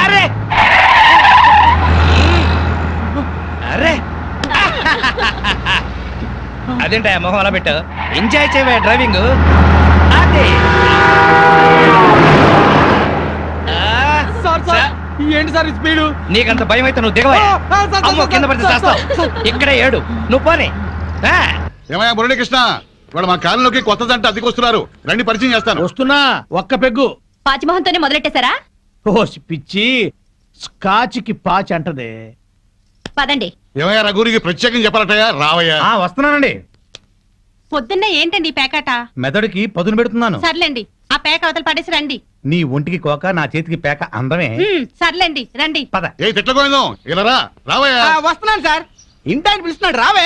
అరే అరే అదేంటా మొహం అలా పెట్టావు? ఎంజాయ్ చేయవే డ్రైవింగ్. అదే ఏంటి సార్ స్పీడు? నీకంత భయం అయితే నువ్వు దిగవా? అమ్మో కింద పడితే చేస్తావు. ఇక్కడే ఏడు, నువ్వు పోనీ. ఏమయ్యా మురళీకృష్ణ, ఇవాళ మా కాలంలోకి కొత్త జంట అద్దెకి వస్తున్నారు, రండి పరిచయం చేస్తాను. వస్తున్నా. ఒక్క పెగ్గు. పాచిమోహంతోనే మొదలెట్టేశారా? ఓ పిచ్చి, స్కాచ్కి పాచి అంటదే. పదండి. ఏమయ్యా రఘురికి ప్రత్యేకం చెప్పాలటయ్యా, రావయ్యా. వస్తున్నానండి. పొద్దున్నే ఏంటండి ఈ పేకాట? మెదడుకి పదును పెడుతున్నాను. సర్లేండి, ఆ పేక అవతల పడేసి రండి. నీ ఒంటికి కోక, నా చేతికి పేక అందమే. సర్లేండి రండి. పద. ఏ తిట్టగోయిందో ఇలా రా, రావయ్యా. వస్తున్నాను సార్. ఇంటాయన పిలుస్తున్నాడు, రావే.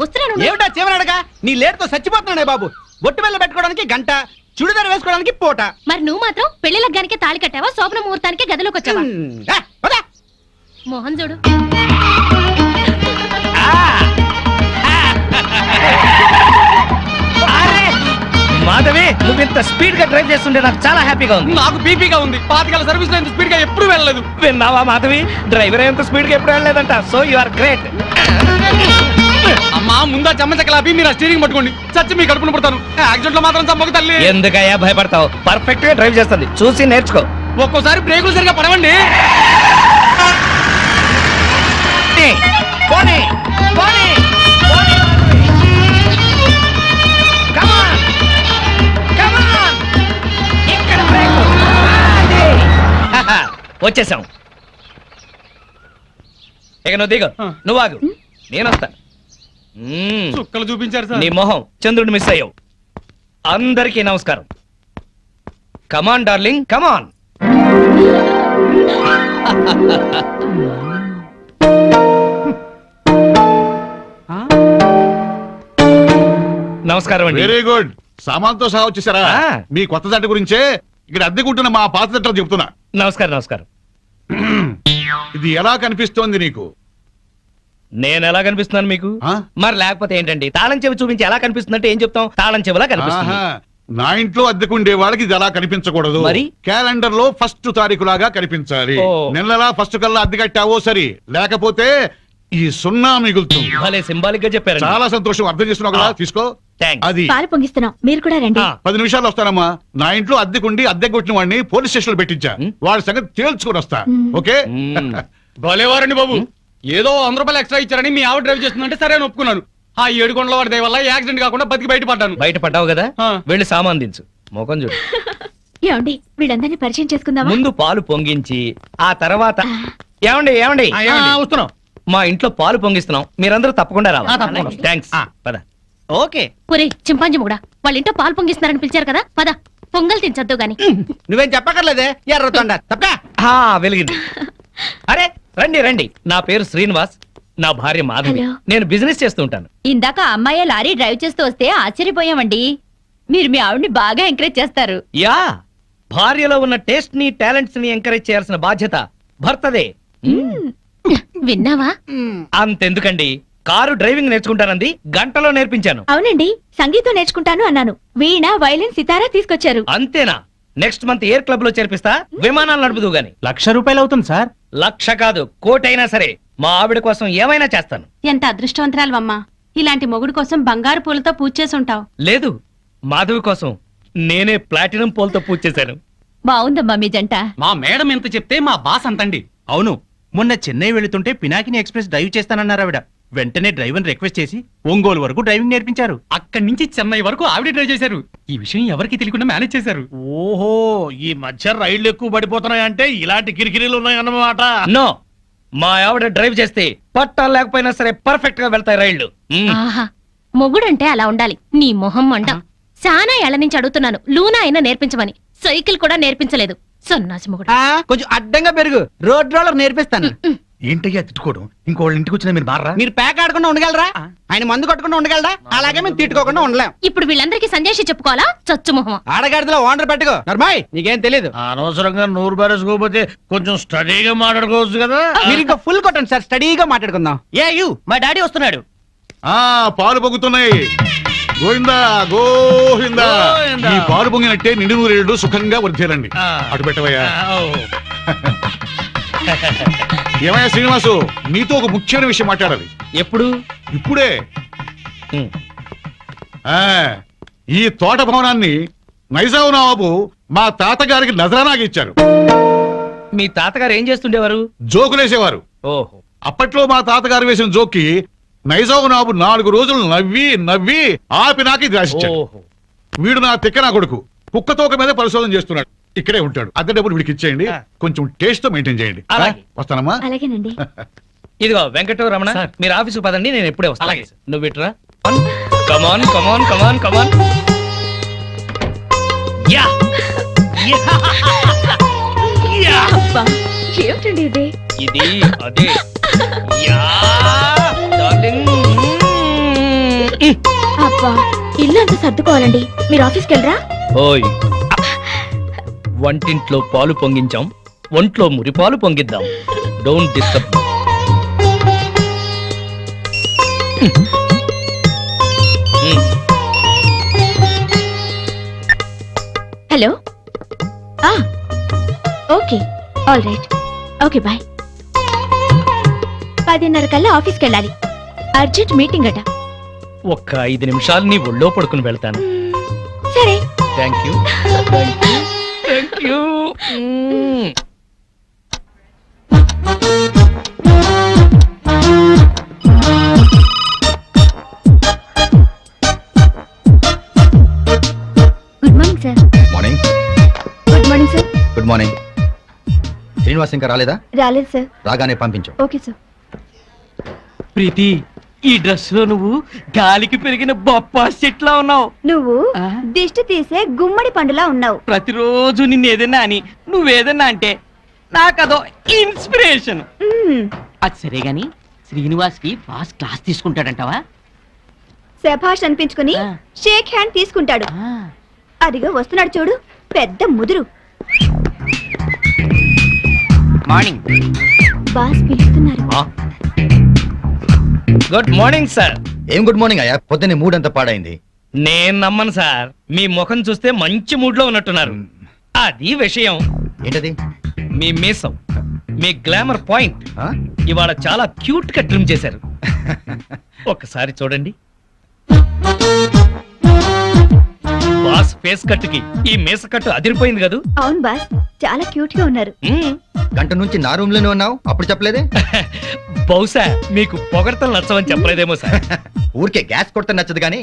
వస్తున్నాను. ఏమిటా చివరడగా? నీ లేటుతో చచ్చిపోతున్నాడే బాబు. బొట్టు బెల్ల పెట్టుకోవడానికి గంట, చుడిదారు వేసుకోవడానికి పూట. మరి నువ్వు మాత్రం పెళ్లి లగ్గానికి తాళి కట్టావా, శోభన ముహూర్తానికి గదిలోకి వచ్చావా? మోహన్ చూడు. మాధవి, నువ్వు ఇంత స్పీడ్ గా డ్రైవ్ చేస్తుంటే నాకు చాలా హ్యాపీగా ఉంది. నాకు బీపీగా ఉంది. 5 సర్వీస్ లో ఇంత స్పీడ్ గా ఎప్పుడు వెళ్ళలేదు. విన్నావా మాధవి, డ్రైవర్ ఎంత స్పీడ్ గా ఎప్పుడు వెళ్ళలేదంట. So you are great. అమ్మా ముందా చెమ్మచక్కలాపి మీరు ఆ స్టీరింగ్ పట్టుకోండి. చచ్చి మీ కడుపున పడతాను. యాక్సిడెంట్ లో మాత్రం చంపక తల్లి. ఎందుకయ్యా భయపడతావు? పర్ఫెక్ట్ గా డ్రైవ్ చేస్తుంది, చూసి నేర్చుకో. ఒక్కోసారి బ్రేకులు సరిగా పడవండి. వచ్చేసాం. ఇక నువ్వు దిగు, నువ్వు ఆగు, నేను వస్తా. చుక్కలు చూపించారు సార్. నీ మొహం చంద్రుడు మిస్ అయ్యావు. అందరికీ నమస్కారం. కమాన్ డార్లింగ్, కమాన్. నమస్కారం అండి. Very good. సామాన్తో సహా వచ్చేసారా? మీ కొత్త జంట గురించే ఇక్కడ అద్దెకుంటున్న మా పాత జంటలు చెప్తున్నా. నమస్కారం. నమస్కారం. ఇది ఎలా కనిపిస్తోంది నీకు? నేను ఎలా కనిపిస్తున్నాను మీకు? మరి లేకపోతే ఏంటండి, తాళం చెవి చూపించి ఎలా కనిపిస్తుందంటే ఏం చెప్తాం? తాళం చెవిలా కనిపిస్తుంది. నా ఇంట్లో అద్దెకుండే వాళ్ళకి ఇది ఎలా కనిపించకూడదు. మరి క్యాలెండర్ లో 1వ తారీఖు లాగా కనిపించాలి. నెలలా 1st కల్లా అద్దె కట్టావో సరి, లేకపోతే ఈ 0 మిగులుతుంది. భలే సింబాలిక్ గా చెప్పారు. చాలా సంతోషం. అర్థం చేస్తున్నావు కదా, తీసుకో. అది పాలు పొంగిస్తున్నాం, మీరు కూడా రండి. 10 నిమిషాలు వస్తానమ్మా. నా ఇంట్లో అద్దెకుండి అద్దె కొట్టిన వాడిని పోలీస్ స్టేషన్ లో పెట్టించా. వాడి సంగతి తేల్చుకొని వస్తా. ఓకే? భలేవారండి బాబు. ఏదో 100 రూపాయలు ఎక్స్ట్రా ఇచ్చారని మీ ఆవిడ డ్రైవ్ చేస్తుందంటే సరే అని ఒప్పుకున్నాను. ఆ 7 కొండల వాడి వల్ల యాక్సిడెంట్ కాకుండా బతికి బయటపడ్డాను. బయటపడ్డావు కదా, వెళ్ళి సామాన్ దించు. మొఖం చూడు. ఏమండి, వీళ్ళందరినీ పరిచయం చేసుకుందామా? ముందు పాలు పొంగించి ఆ తర్వాత ఏమండి ఏమండి వస్తున్నాం. మా ఇంట్లో పాలు పొంగిస్తున్నాం, మీరందరూ తప్పకుండా రావాలి. థ్యాంక్స్. పద. ఓకే. పురే చింపాంజీ కూడా వాళ్ళ ఇంట్లో పాలు పొంగిస్తున్నారని పిలిచారు కదా, పద. పొంగల్ తినచద్దు గాని. నువ్వేం చెప్పక్కర్లేదే, ఎర్రతొండ తప్ప. వెలిగింది. అరే రండి రండి, నా పేరు శ్రీనివాస్, నా భార్య మాధవి. నేను బిజినెస్ చేస్తూ ఉంటాను. ఇందాక అమ్మాయి లారీ డ్రైవ్ చేస్తూ వస్తే ఆశ్చర్యపోయామండి. మీరు మీ ఆవిడ్ని బాగా ఎంకరేజ్ చేస్తారు. యా, భార్యలో ఉన్న టేస్ట్ ని టాలెంట్స్ ని ఎంకరేజ్ చేయాల్సిన బాధ్యత భర్తదే. విన్నావా? అంతెందుకండి, కారు డ్రైవింగ్ నేర్చుకుంటానంది, గంటలో నేర్పించాను. అవునండి, సంగీతం నేర్చుకుంటాను అన్నాను. వీణ, వైలిన్, సితారా తీసుకొచ్చారు. అంతేనా? నెక్స్ట్ మంత్ ఎయిర్ క్లబ్ లో చేర్పిస్తా, విమానాలు నడుపుదు గాని. 1,00,000 రూపాయలు అవుతుంది సార్. 1,00,000 కాదు, 1,00,000 అయినా సరే మా ఆవిడ కోసం ఏమైనా చేస్తాను. ఎంత అదృష్టవంతరాలమ్మా, ఇలాంటి మొగుడు కోసం బంగారు పూలతో పూజ చేసి ఉంటావు. లేదు, మాధవి కోసం నేనే ప్లాటినం పూలతో పూజ చేశాను. బాగుందమ్మా మీ జంట. మా మేడం ఎంత చెప్తే మా బాస్ అంతండి. అవును, మొన్న చెన్నై వెళుతుంటే పినాకిని ఎక్స్ప్రెస్ డ్రైవ్ చేస్తానన్నారు ఆవిడ. వెంటనే డ్రైవర్ రిక్వెస్ట్ చేసి ఒంగోలు వరకు డ్రైవింగ్ నేర్పించారు. అక్కడి నుంచి చెన్నై వరకు ఆవిడ డ్రైవ్ చేశారు. ఈ విషయం ఎవరికి తెలియకుండా మేనేజ్ చేశారు. ఓహో, ఈ మధ్య రైళ్లు ఎక్కువ పడిపోతున్నాయంటే ఇలాంటి కిరికిరీలు ఉన్నాయన్నమాట. నో, మా ఆవిడ డ్రైవ్ చేస్తే పట్టాలు లేకపోయినా సరే పర్ఫెక్ట్ గా వెళ్తాయి రైళ్లు. మొగుడంటే అలా ఉండాలి. నీ మొహం మండ. చాలా ఏళ్ల నుంచి అడుగుతున్నాను, లూనా అయినా నేర్పించమని. సైకిల్ కూడా నేర్పించలేదు. సన్నాసి మొగుడు. కొంచెం అడ్డంగా పెరుగు, రోడ్ రోలర్ నేర్పిస్తాను. ఏంటయ్యా తిట్టుకోవడం? ఇంకోళ్ళ ఇంటికి వచ్చినా మీరు మారా? మీరు ప్యాక్ ఆడకుండా ఉండగలరా? ఆయన మందు కొట్టకుండా ఉండగలరా? అలాగే మేము తిట్టుకోకుండా ఉండలేం. ఇప్పుడు వీళ్ళందరికీ సందేశం చెప్పుకోవాలా? చచ్చు మొహం. ఆడగాడిలో ఓనర్ పెట్టుకో. నర్మాయ్, నీకేం తెలీదు. అనవసరంగా నోరు బారేసుకోకపోతే కొంచెం స్టడీగా మాట్లాడుకోవచ్చు కదా. మీరు ఇంకా ఫుల్ కొట్టండి సార్, స్టడీగా మాట్లాడుకుందాం. మా డాడీ వస్తున్నాడు. పాలు పొంగుతున్నాయి. గోవిందా గోవిందా గోవిందా. ఈ పాలు పొంగినట్టే నిండు నూరేళ్లు సుఖంగా వర్ధేలండి. అటు పెట్టవయ్యా. ఏమయ్యా శ్రీనివాసు, నీతో ఒక ముఖ్యమైన విషయం మాట్లాడాలి. ఎప్పుడు? ఇప్పుడే. ఈ తోట భవనాన్ని నైజాం నవాబు మా తాతగారికి నజరానాగా ఇచ్చారు. మీ తాతగారు ఏం చేస్తుండేవారు? జోకులేసేవారు. ఓహో. అప్పట్లో మా తాతగారు వేసిన జోక్కి నైజాం నవాబు 4 రోజులు నవ్వి నవ్వి ఆపి నాకి రాసిచ్చాడు. వీడు నా తిక్క నా కొడుకు కుక్కతోక మీద పరిశోధన చేస్తున్నాడు. ఇక్కడే ఉంటాడు. అద్దె డబ్బులు వీడికి ఇచ్చేయండి. కొంచెం టేస్ట్ తో మెయింటైన్ చేయండి. వస్తానమ్మా. అలాగేనండి. ఇదిగో వెంకటరమణ, మీరు ఆఫీసు పదండి, నేను ఎప్పుడే వస్తాను. నువ్వు ఇట్రా. కమాన్ కమాన్ కమాన్ కమాన్. యా ఏమిటండి ఇది? ఇది అదే. Yeah darling. అబ్బా, ఇల్లు అంతా సర్దుకోవాలండి. మీరు ఆఫీస్కి వెళ్ళరా? ఓయ్, వంటింట్లో పాలు పొంగించాం, ఒంట్లో మురిపాలు పొంగిద్దాం. Don't disturb. Hello. Okay, all right. Okay, bye. 10:30 కల్లా ఆఫీస్కి వెళ్ళాలి. అర్జెంట్ మీటింగ్ అట. ఒక్క 5 నిమిషాలు నీ ఒళ్ళో పడుకుని వెళ్తాను. సరే. Thank you thank you thank you. Good morning sir. Morning. Good morning sir. Good morning. Srinivas ఇంకా రాలేదా? రాలేదు సార్. రాగానే పంపించు. Okay sir. ప్రీతి, ఈ డ్రెస్ లో నువ్వు గాలికి పెరిగిన బొప్పాస్ చెట్లా ఉన్నావు. నువ్వు దిష్టి తీసే గుమ్మడి పండులా ఉన్నావు. ప్రతిరోజు నిన్ను ఏదన్నా అని నువ్వేదన్నా అంటే నాకదో ఇన్స్పిరేషన్. అది సరే గాని శ్రీనివాస్ కి బాస్ క్లాస్ తీసుకుంటాడంటావా? శభాష్ అనిపించుకుని షేక్ హ్యాండ్ తీసుకుంటాడు. అదిగో వస్తున్నాడు చూడు, పెద్ద ముదురు. మార్నింగ్. బాస్ పిలుస్తున్నారు. Good morning sir. ఏం గుడ్ మార్నింగ్ అయ్యా, పొద్దున్నే మూడ్ అంతా పాడైంది. నేను నమ్మను సార్, మీ ముఖం చూస్తే మంచి మూడ్ లో ఉన్నట్టున్నారు. అది విషయం. ఏంటది? మీ మీసం, మీ గ్లామర్ పాయింట్ ఇవాళ చాలా క్యూట్ గా ట్రిమ్ చేశారు. ఒకసారి చూడండి. బాస్ ఫేస్ కట్ కి ఈ మీస కట్టు అదిరిపోయింది కదూ? అవును బాస్, చాలా క్యూట్ గా ఉన్నారు. గంట నుంచి నా రూమ్ లోనే ఉన్నావు, అప్పుడు చెప్పలేదే? బహుశా మీకు పొగడతలు నచ్చవని చెప్పలేదేమో సార్. ఊరికే గ్యాస్ కొడితే నచ్చదు గానీ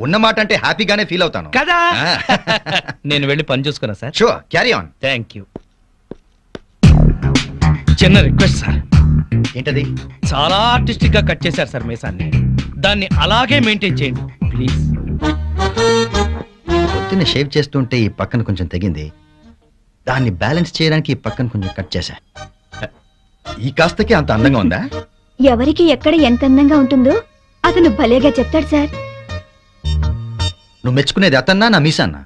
ఉన్నమాట అంటే హ్యాపీగానే ఫీల్ అవుతాను కదా. నేను వెళ్ళి పని చూసుకున్నా sir. Sure, carry on. Thank you. చిన్న రిక్వెస్ట్ సార్. ఏంటది? చాలా ఆర్టిస్టిక్ గా కట్ చేశారు సార్ మీసాన్ని. దాన్ని అలాగే మెయింటైన్ చేయండి ప్లీజ్. పొద్దున్న షేవ్ చేస్తుంటే ఈ పక్కన కొంచెం తెగింది, దాన్ని బ్యాలెన్స్ చేయడానికి ఈ పక్కన కొంచెం కట్ చేశా. ఈ కాస్తకి అంత అందంగా ఉందా? ఎవరికి ఎక్కడ ఎంత అందంగా ఉంటుందో అతను భలేగా చెప్తాడు సార్. నువ్వు మెచ్చుకునేది అతన్నా నా మీసాన్నా?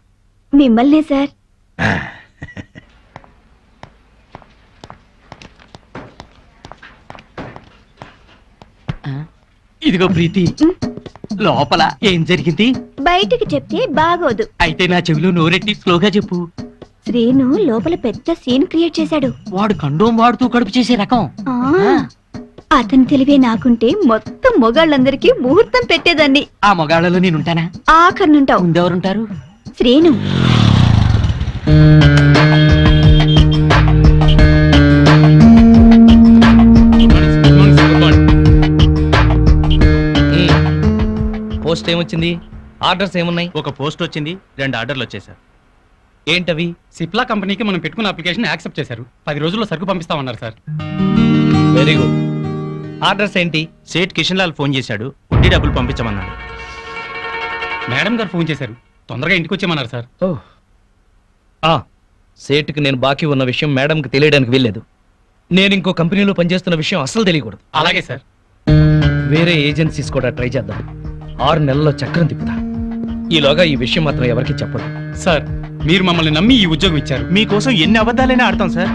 మిమ్మల్నే సార్. ఇదిగో ప్రీతి, లోపల ఏం జరిగింది బయటికి చెప్తే బాగోదు. అయితే నా చెవిలో నోరెట్టి స్లోగా చెప్పు. శ్రీను లోపల పెద్ద సీన్ క్రియేట్ చేశాడు. వాడు కండోం వాడుతూ కడుపు చేసే రకం. అతని తెలివే నాకుంటే మొత్తం మొగాళ్ళందరికీ ముహూర్తం పెట్టేదాన్ని. ఆ మొగాళ్ళలో నేనుంటానా? ఆఖరినుంటావు. ముందెవరుంటారు? శ్రీను. పోస్ట్ ఏమొచ్చింది? ఆర్డర్స్ ఏమున్నాయి? ఒక పోస్ట్ వచ్చింది, 2 ఆర్డర్లు వచ్చేసారు. ఏంటవి? సిప్లా కంపెనీకి మనం పెట్టుకున్న అప్లికేషన్ యాక్సెప్ట్ చేశారు. 10 రోజుల్లో సరుకు పంపిస్తామన్నారు సార్. Very good. ఆర్డర్స్ ఏంటి? సేట్ కిషన్ లాల్ ఫోన్ చేశాడు, వడ్డీ డబ్బులు పంపించమన్నాడు. మేడం గారు ఫోన్ చేశారు, తొందరగా ఇంటికి వచ్చేమన్నారు సార్. సేటుకి నేను బాకీ ఉన్న విషయం మేడంకి తెలియడానికి వీల్లేదు. నేను ఇంకో కంపెనీలో పనిచేస్తున్న విషయం అస్సలు తెలియకూడదు. అలాగే సార్. వేరే ఏజెన్సీస్ కూడా ట్రై చేద్దాం. 6 నెలల్లో చక్రం తిప్పుతా. ఈలోగా ఈ విషయం మాత్రం ఎవరికి చెప్పదు. సార్, మీరు మమ్మల్ని నమ్మి ఈ ఉద్యోగం ఇచ్చారు. మీకోసం ఎన్ని అబద్ధాలైనా ఆడతాం సార్.